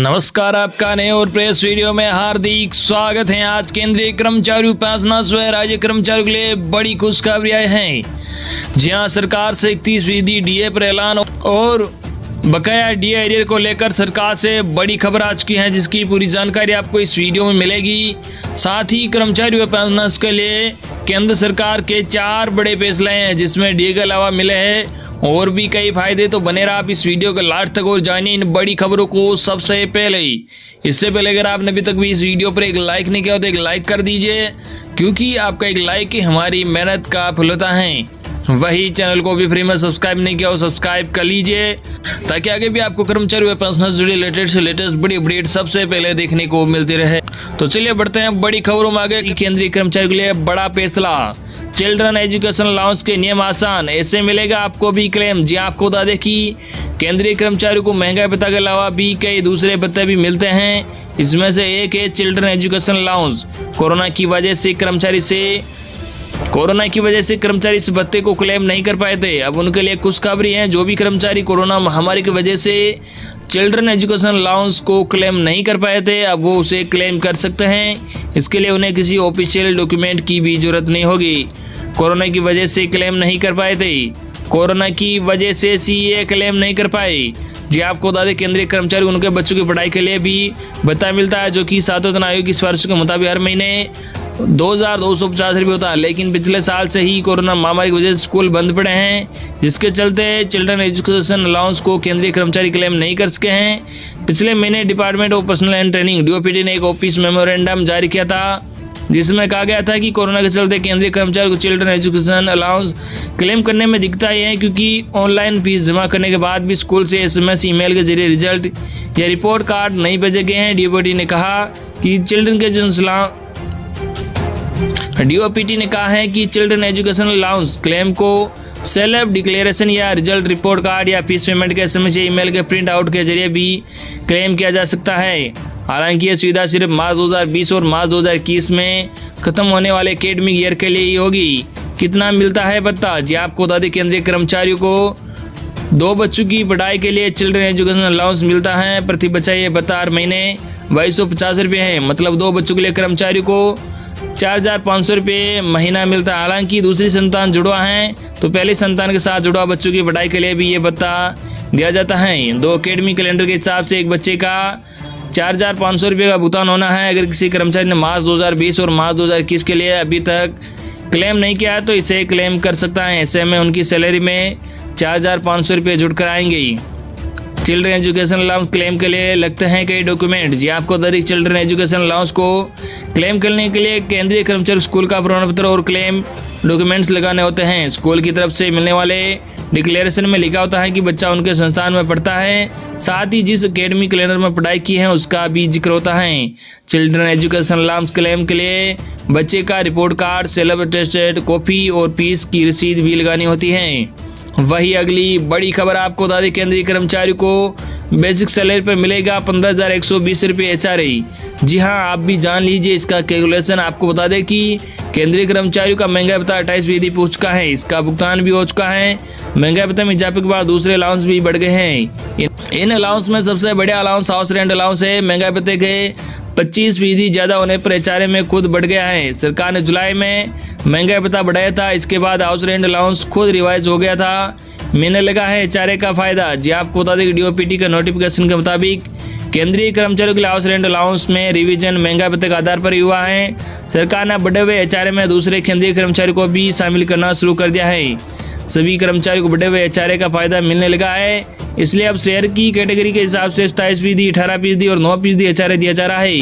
नमस्कार, आपका नए और प्रेस वीडियो में हार्दिक स्वागत है। आज केंद्रीय कर्मचारी उपासना व राज्य कर्मचारियों के लिए बड़ी खुशखबरी आई है। जी हां, सरकार से 31% डीए पर ऐलान और बकाया डीए एरियर को लेकर सरकार से बड़ी खबर आ चुकी है, जिसकी पूरी जानकारी आपको इस वीडियो में मिलेगी। साथ ही कर्मचारी व पेंशनर्स के लिए केंद्र सरकार के 4 बड़े फैसले हैं, जिसमें डीए के अलावा मिले हैं और भी कई फायदे। तो बने रहा आप इस वीडियो के लास्ट तक और जानिए इन बड़ी खबरों को सबसे पहले ही। इससे पहले अगर आपने अभी तक भी इस वीडियो पर एक लाइक नहीं किया तो एक लाइक कर दीजिए, क्योंकि आपका एक लाइक ही हमारी मेहनत का फल होता है। वही चैनल को भी फ्री में सब्सक्राइब नहीं किया और सब्सक्राइब कर लीजिए, ताकि आगे भी आपको कर्मचारी व पेंशनर्स से जुड़ी लेटेस्ट बड़ी अपडेट सबसे पहले देखने को मिलती रहे। तो चलिए बढ़ते हैं बड़ी खबरों में आगे। केंद्रीय कर्मचारियों के लिए बड़ा फैसला, चिल्ड्रन एजुकेशन अलाउंस के नियम आसान, ऐसे मिलेगा आपको भी क्लेम। जी आपको बता दें कि केंद्रीय कर्मचारियों को महंगाई भत्ता के अलावा भी कई दूसरे भत्ते भी मिलते हैं। इसमें से एक है चिल्ड्रन एजुकेशन अलाउंस। कोरोना की वजह से कर्मचारी इस भत्ते को क्लेम नहीं कर पाए थे। अब उनके लिए खुशखबरी है। जो भी कर्मचारी कोरोना महामारी की वजह से चिल्ड्रन एजुकेशन अलाउंस को क्लेम नहीं कर पाए थे, अब वो उसे क्लेम कर सकते हैं। इसके लिए उन्हें किसी ऑफिशियल डॉक्यूमेंट की भी जरूरत नहीं होगी। कोरोना की वजह से क्लेम नहीं कर पाए थे, कोरोना की वजह से सीए क्लेम नहीं कर पाए। जी आपको बता दें, केंद्रीय कर्मचारी उनके बच्चों की पढ़ाई के लिए भी भत्ता मिलता है, जो कि सातवें आयोग की सिफारिश के मुताबिक हर महीने 2250 रुपये होता है। लेकिन पिछले साल से ही कोरोना महामारी की वजह से स्कूल बंद पड़े हैं, जिसके चलते चिल्ड्रन एजुकेशन अलाउंस को केंद्रीय कर्मचारी क्लेम नहीं कर सके हैं। पिछले महीने department of personal and training DOPT ने एक ऑफिस मेमोरेंडम जारी किया था, जिसमें कहा गया था कि कोरोना के चलते केंद्रीय कर्मचारी को चिल्ड्रन एजुकेशन अलाउंस क्लेम करने में दिक्कत आई है, क्योंकि ऑनलाइन फीस जमा करने के बाद भी स्कूल से एसएमएस ईमेल के जरिए रिजल्ट या रिपोर्ट कार्ड नहीं भेजे गए हैं। डीओपीटी ने कहा कि चिल्ड्रन एजुकेशन अलाउंस क्लेम को सेल्फ डिक्लेरेशन या रिजल्ट रिपोर्ट कार्ड या फीस पेमेंट के एसएमएस या ईमेल के प्रिंट आउट के जरिए भी क्लेम किया जा सकता है। हालांकि यह सुविधा सिर्फ मार्च 2020 और मार्च 2021 में खत्म होने वाले एकेडमिक ईयर के लिए ही होगी। कितना मिलता है भत्ता? जी आपको बता दें, केंद्रीय कर्मचारियों को 2 बच्चों की पढ़ाई के लिए चिल्ड्रन एजुकेशन अलाउंस मिलता है। प्रति बच्चा ये भत्ता हर महीने 2250 रुपये है। मतलब 2 बच्चों के लिए कर्मचारी को 4500 रुपये महीना मिलता है। हालांकि दूसरी संतान जुड़वा है तो पहली संतान के साथ जुड़वा बच्चों की पढ़ाई के लिए भी ये भत्ता दिया जाता है। 2 एकेडमिक कैलेंडर के हिसाब से एक बच्चे का 4500 रुपये का भुगतान होना है। अगर किसी कर्मचारी ने मार्च 2020 और मार्च 2021 के लिए अभी तक क्लेम नहीं किया है तो इसे क्लेम कर सकता है। ऐसे में उनकी सैलरी में 4500 रुपये जुड़ कर आएंगे। चिल्ड्रन एजुकेशन अलाउंस क्लेम के लिए लगते हैं कई डॉक्यूमेंट। जी आपको बता दें, चिल्ड्रन एजुकेशन अलाउंस को क्लेम करने के लिए केंद्रीय कर्मचारी स्कूल का प्रमाण पत्र और क्लेम डॉक्यूमेंट्स लगाने होते हैं। स्कूल की तरफ से मिलने वाले डिक्लेरेशन में लिखा होता है कि बच्चा उनके संस्थान में पढ़ता है, साथ ही जिस एकेडमिक कैलेंडर में पढ़ाई की है उसका भी जिक्र होता है। चिल्ड्रन एजुकेशन अलाउंस क्लेम के लिए बच्चे का report card, self attested copy और फीस की रसीद भी लगानी होती है। वही अगली बड़ी खबर आपको बता दें, केंद्रीय कर्मचारी को बेसिक सैलरी पर मिलेगा 15,120 रुपये एचआरए। जी हां, आप भी जान लीजिए इसका कैलकुलेशन। आपको बता दें कि केंद्रीय कर्मचारियों का महंगाई भत्ता 28% पहुंच चुका है, इसका भुगतान भी हो चुका है। महंगाई भत्ते में इजाफे के बाद दूसरे अलाउंस भी बढ़ गए हैं। इन अलाउंस में सबसे बड़ा अलाउंस हाउस रेंट अलाउंस है। महंगाई भत्ते के 25% ज़्यादा होने पर एचआरए में खुद बढ़ गया है। सरकार ने जुलाई में महंगाई भत्ता बढ़ाया था, इसके बाद हाउस रेंट अलाउंस खुद रिवाइज हो गया था। मिलने लगा है एचआरए का फायदा। जी आपको बता दें कि डीओपीटी के नोटिफिकेशन के मुताबिक केंद्रीय कर्मचारियों के लिए हाउस रेंट अलाउंस में रिवीजन महंगाई भत्ते के आधार पर ही हुआ है। सरकार ने बढ़े हुए एचआरए में दूसरे केंद्रीय कर्मचारियों को भी शामिल करना शुरू कर दिया है। सभी कर्मचारियों को बढ़े हुए एचआरए का फायदा मिलने लगा है, इसलिए अब शेयर की कैटेगरी के हिसाब से 27%, 18% और 9% एचआरए दिया जा रहा है।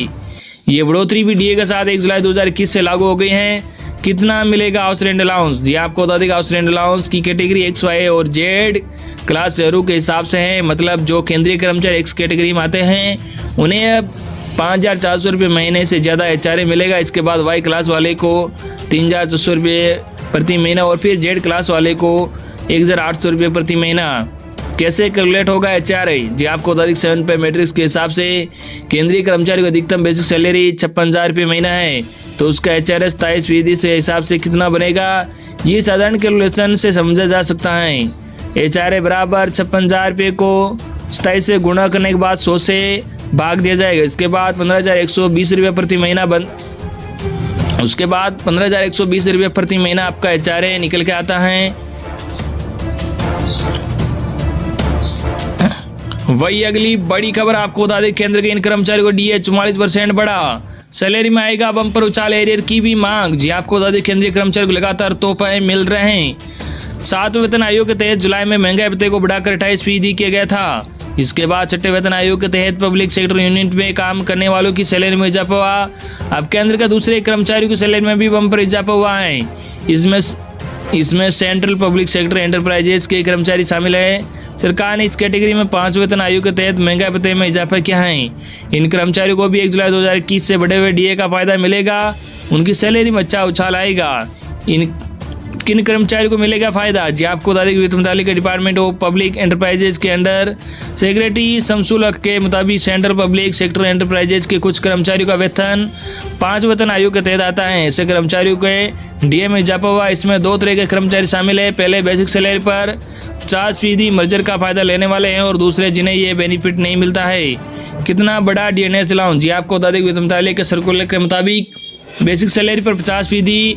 ये बढ़ोतरी भी डीए के साथ 1 जुलाई 2021 से लागू हो गई है। कितना मिलेगा हाउस रेंट अलाउंस? जी आपको बता दें, हाउस रेंट अलाउंस की कैटेगरी एक्स, वाई और जेड क्लास शहरों के हिसाब से है। मतलब जो केंद्रीय कर्मचारी एक्स कैटेगरी में आते हैं उन्हें अब 5400 रुपये महीने से ज़्यादा एचआरए मिलेगा। इसके बाद वाई क्लास वाले को 3400 रुपये प्रति महीना और फिर जेड क्लास वाले को 1800 रुपये प्रति महीना। कैसे कैलकुलेट होगा एचआरए? जी आपको बता दें, 7 पे मैट्रिक्स के हिसाब से केंद्रीय कर्मचारी को अधिकतम बेसिक सैलरी 56,000 रुपये महीना है, तो उसका एचआरए 27% से हिसाब से कितना बनेगा? ये साधारण कैलकुलेशन से समझा जा सकता है। एचआरए बराबर 56,000 रुपये को 27 से गुणा करने के बाद 100 से भाग दिया जाएगा। इसके बाद 15,120 रुपये प्रति महीना उसके बाद 15,120 रुपये प्रति महीना आपका HRA निकल के आता है। वही अगली बड़ी खबर आपको बता दें, केंद्र के इन कर्मचारियों को DA 44% बढ़ा, सैलरी में आएगा बम्पर उछाल, एरियर की भी मांग। जी आपको बता दें, केंद्रीय कर्मचारियों को लगातार तोहफे मिल रहे हैं। 7वें वेतन आयोग के तहत जुलाई में महंगाई भत्ते को बढ़ाकर 28% किया गया था। इसके बाद 6ठे वेतन आयोग के तहत पब्लिक सेक्टर यूनिट में काम करने वालों की सैलरी में इजाफा हुआ। अब केंद्र के दूसरे कर्मचारियों की सैलरी में भी बम्पर इजाफा हुआ है। इसमें सेंट्रल पब्लिक सेक्टर एंटरप्राइजेज के कर्मचारी शामिल है। सरकार ने इस कैटेगरी में 5 वेतन आयोग के तहत महंगाई भत्ते में इजाफा किया है। इन कर्मचारियों को भी 1 जुलाई 2021 से बढ़े हुए DA का फायदा मिलेगा। उनकी सैलरी में अच्छा उछाल आएगा। किन कर्मचारियों को मिलेगा फायदा? जी आपको बता दें, वित्त मंत्रालय के डिपार्टमेंट ऑफ पब्लिक एंटरप्राइजेज के अंडर सेक्रेटरी शमसुल के मुताबिक सेंट्रल पब्लिक सेक्टर एंटरप्राइजेज के कुछ कर्मचारियों का वेतन 5 वेतन आयोग के तहत आता है। ऐसे कर्मचारियों के DA में इजाफा हुआ। इसमें 2 तरह के कर्मचारी शामिल है। पहले बेसिक सैलरी पर 50% मर्जर का फायदा लेने वाले हैं और दूसरे जिन्हें ये बेनिफिट नहीं मिलता है। कितना बड़ा DNS अलाउंस? जी आपको बता दें, वित्त मंत्रालय के सर्कुलर के मुताबिक बेसिक सैलरी पर 50%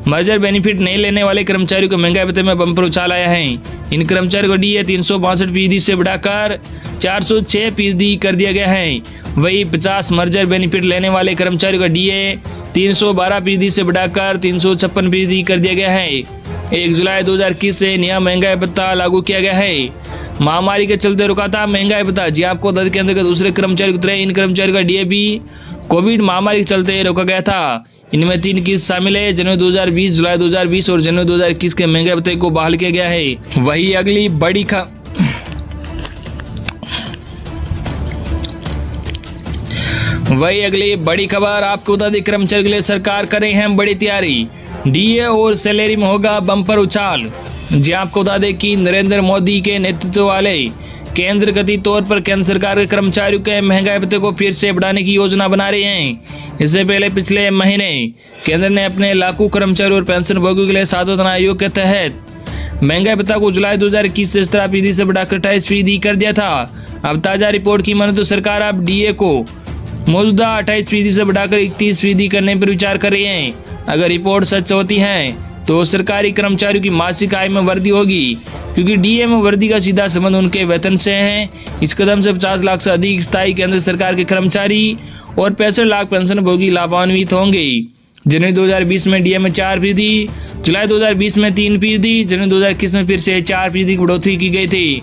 मर्जर बेनिफिट नहीं लेने वाले कर्मचारियों को महंगाई भत्ते में बम्पर उछाल आया है। इन कर्मचारियों को DA 362% से बढ़ाकर 406% कर दिया गया है। वही 50 मर्जर बेनिफिट लेने वाले कर्मचारियों का DA 312% से बढ़ाकर 356% कर दिया गया है। 1 जुलाई 2021 से नया महंगाई भत्ता लागू किया गया है। महामारी के चलते रुका था महंगाई भत्ता। जी आपको दर के अंदर दूसरे कर्मचारियों की तरह इन कर्मचारियों का DA भी कोविड महामारी के चलते रोका गया था। इनमें 3 किस्त शामिल है। जनवरी 2020, जुलाई 2020 और जनवरी 2021 के महंगाई भत्ते को बहाल किया गया है। वही अगली बड़ी खबर आपको बता दें, कर्मचारियों के लिए सरकार कर रही है बड़ी तैयारी। DA और सैलरी में होगा बम्पर उछाल। जी आपको बता दें कि नरेंद्र मोदी के नेतृत्व वाले केंद्र कथित तौर पर केंद्र सरकार के कर्मचारियों के महंगाई भत्ते को फिर से बढ़ाने की योजना बना रही है। इससे पहले पिछले महीने केंद्र ने अपने लाखों कर्मचारियों और पेंशन भोगियों के लिए 7 वेतन आयोग के तहत महंगाई भत्ता को जुलाई 2021 से 17% से बढ़ाकर 28% कर दिया था। अब ताजा रिपोर्ट की माने तो सरकार अब DA को मौजूदा 28% से बढ़ाकर 31% करने पर विचार कर रही है। अगर रिपोर्ट सच होती है तो सरकारी कर्मचारियों की मासिक आय में वृद्धि होगी, क्योंकि DA में वृद्धि का सीधा संबंध उनके वेतन से है। इस कदम से 50 लाख से अधिक स्थायी केंद्र सरकार के कर्मचारी और 65 लाख पेंशन भोगी लाभान्वित होंगे। जनवरी 2020 में DA में 4%, जुलाई 2020 में 3%, जनवरी 2021 में फिर से 4% की बढ़ोतरी की गई थी।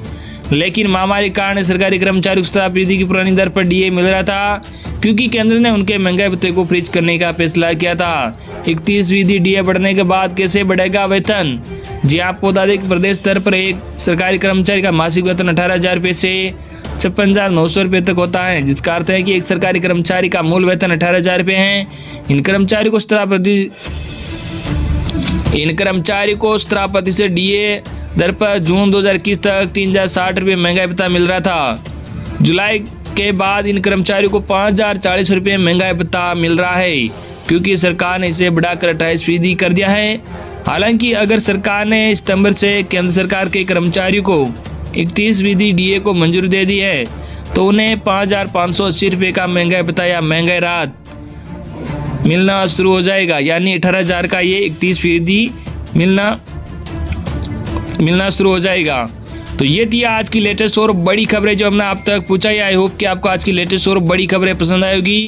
लेकिन महामारी के कारण सरकारी कर्मचारियों को 17% की पुरानी दर पर DA मिल रहा था, क्योंकि केंद्र ने उनके महंगाई भत्ते को फ्रीज करने का फैसला किया था। 31% DA बढ़ने के बाद कैसे बढ़ेगा वेतन? जी आपको बता दें कि प्रदेश स्तर पर एक सरकारी कर्मचारी का मासिक वेतन 18,000 रुपये से 56,900 रुपये तक होता है, जिसका अर्थ है कि एक सरकारी कर्मचारी का मूल वेतन 18,000 रुपये है। इन कर्मचारियों को 17% से DA दर पर जून 2021 तक 3,060 रुपये महंगाई भत्ता मिल रहा था। जुलाई के बाद इन कर्मचारियों को 5,040 रुपये महंगाई भत्ता मिल रहा है, क्योंकि सरकार ने इसे बढ़ाकर 28% कर दिया है। हालांकि अगर सरकार ने सितंबर से केंद्र सरकार के कर्मचारियों को 31% DA को मंजूरी दे दी है, तो उन्हें 5,580 रुपये का महंगाई भत्ता या महंगाई राहत मिलना शुरू हो जाएगा। यानी 18,000 का ये 31% मिलना शुरू हो जाएगा। तो ये थी आज की लेटेस्ट और बड़ी खबरें जो हमने आप तक पूछा। आई होप कि आपको आज की लेटेस्ट और बड़ी खबरें पसंद आएगी।